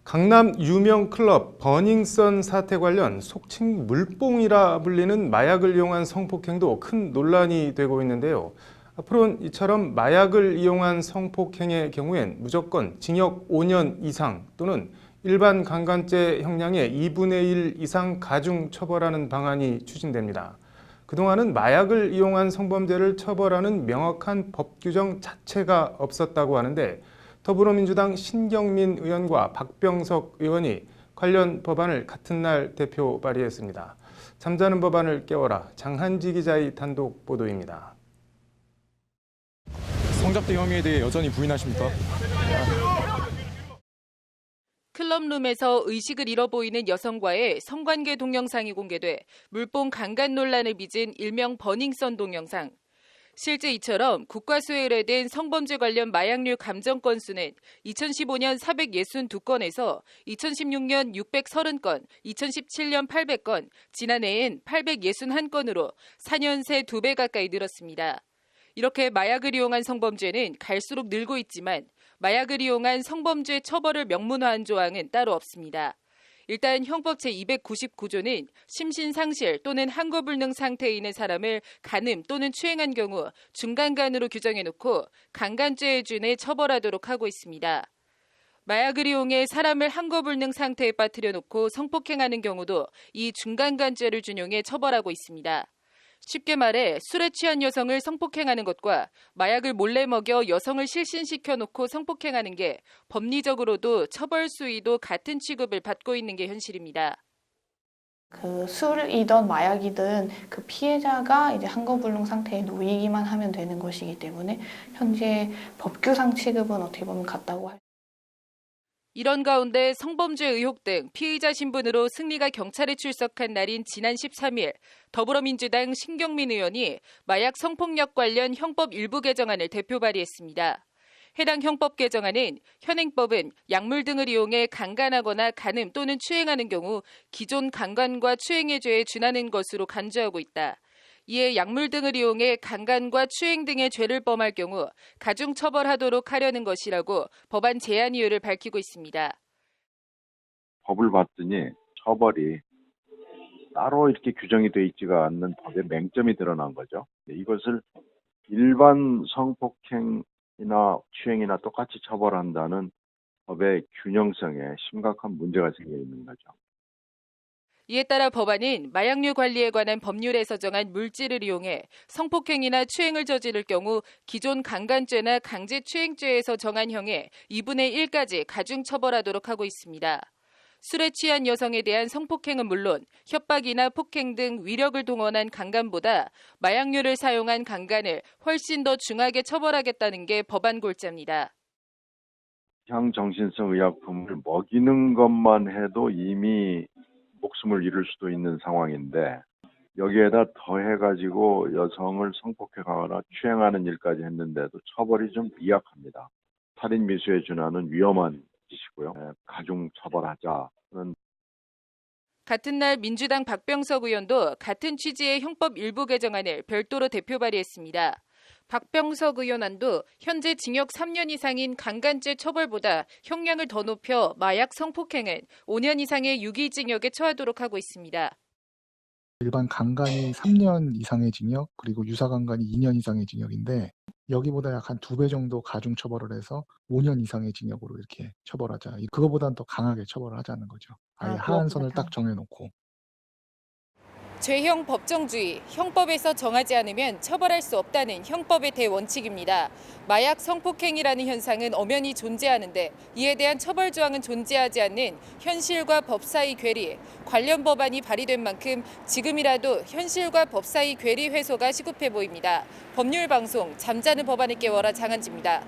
강남 유명 클럽 버닝썬 사태 관련 속칭 물뽕이라 불리는 마약을 이용한 성폭행도 큰 논란이 되고 있는데요. 앞으로는 이처럼 마약을 이용한 성폭행의 경우엔 무조건 징역 5년 이상 또는 일반 강간죄 형량의 2분의 1 이상 가중 처벌하는 방안이 추진됩니다. 그동안은 마약을 이용한 성범죄를 처벌하는 명확한 법 규정 자체가 없었다고 하는데 더불어민주당 신경민 의원과 박병석 의원이 관련 법안을 같은 날 대표 발의했습니다. 잠자는 법안을 깨워라. 장한지 기자의 단독 보도입니다. 성접대 혐의에 대해 여전히 부인하십니까? 클럽룸에서 의식을 잃어 보이는 여성과의 성관계 동영상이 공개돼 물뽕 강간 논란을 빚은 일명 버닝썬 동영상. 실제 이처럼 국과수에 의뢰된 성범죄 관련 마약류 감정 건수는 2015년 462건에서 2016년 630건, 2017년 800건, 지난해엔 861건으로 4년 새 2배 가까이 늘었습니다. 이렇게 마약을 이용한 성범죄는 갈수록 늘고 있지만 마약을 이용한 성범죄 처벌을 명문화한 조항은 따로 없습니다. 일단 형법 제299조는 심신상실 또는 한거불능 상태에 있는 사람을 간음 또는 추행한 경우 중간간으로 규정해놓고 강간죄에 준해 처벌하도록 하고 있습니다. 마약을 이용해 사람을 한거불능 상태에 빠뜨려 놓고 성폭행하는 경우도 이 중간간죄를 준용해 처벌하고 있습니다. 쉽게 말해 술에 취한 여성을 성폭행하는 것과 마약을 몰래 먹여 여성을 실신시켜 놓고 성폭행하는 게 법리적으로도 처벌 수위도 같은 취급을 받고 있는 게 현실입니다. 그 술이든 마약이든 그 피해자가 이제 한거불능 상태에 놓이기만 하면 되는 것이기 때문에 현재 법규상 취급은 어떻게 보면 같다고 할. 이런 가운데 성범죄 의혹 등 피의자 신분으로 승리가 경찰에 출석한 날인 지난 13일 더불어민주당 신경민 의원이 마약 성폭력 관련 형법 일부 개정안을 대표 발의했습니다. 해당 형법 개정안은 현행법은 약물 등을 이용해 강간하거나 간음 또는 추행하는 경우 기존 강간과 추행의 죄에 준하는 것으로 간주하고 있다. 이에 약물 등을 이용해 강간과 추행 등의 죄를 범할 경우 가중 처벌하도록 하려는 것이라고 법안 제안 이유를 밝히고 있습니다. 법을 봤더니 처벌이 따로 이렇게 규정이 되어 있지가 않는 법의 맹점이 드러난 거죠. 이것을 일반 성폭행이나 추행이나 똑같이 처벌한다는 법의 균형성에 심각한 문제가 생겨 있는 거죠. 이에 따라 법안은 마약류 관리에 관한 법률에서 정한 물질을 이용해 성폭행이나 추행을 저지를 경우 기존 강간죄나 강제추행죄에서 정한 형의 2분의 1까지 가중 처벌하도록 하고 있습니다. 술에 취한 여성에 대한 성폭행은 물론 협박이나 폭행 등 위력을 동원한 강간보다 마약류를 사용한 강간을 훨씬 더 중하게 처벌하겠다는 게 법안 골자입니다. 향정신성 의약품을 먹이는 것만 해도 이미 목숨을 잃을 수도 있는 상황인데 여기에다 더해가지고 여성을 성폭행하거나 추행하는 일까지 했는데도 처벌이 좀 미약합니다. 살인 미수에 준하는 위험한 짓이고요. 가중 처벌하자는. 같은 날 민주당 박병석 의원도 같은 취지의 형법 일부 개정안을 별도로 대표 발의했습니다. 박병석 의원안도 현재 징역 3년 이상인 강간죄 처벌보다 형량을 더 높여 마약 성폭행은 5년 이상의 유기징역에 처하도록 하고 있습니다. 일반 강간이 3년 이상의 징역, 그리고 유사강간이 2년 이상의 징역인데 여기보다 약 한 2배 정도 가중 처벌을 해서 5년 이상의 징역으로 이렇게 처벌하자. 그거보다는 더 강하게 처벌을 하자는 거죠. 아예 하한선을 딱 정해놓고. 죄형 법정주의, 형법에서 정하지 않으면 처벌할 수 없다는 형법의 대원칙입니다. 마약 성폭행이라는 현상은 엄연히 존재하는데 이에 대한 처벌 조항은 존재하지 않는 현실과 법 사이 괴리, 관련 법안이 발의된 만큼 지금이라도 현실과 법 사이 괴리 해소가 시급해 보입니다. 법률방송 잠자는 법안을 깨워라 장한지입니다.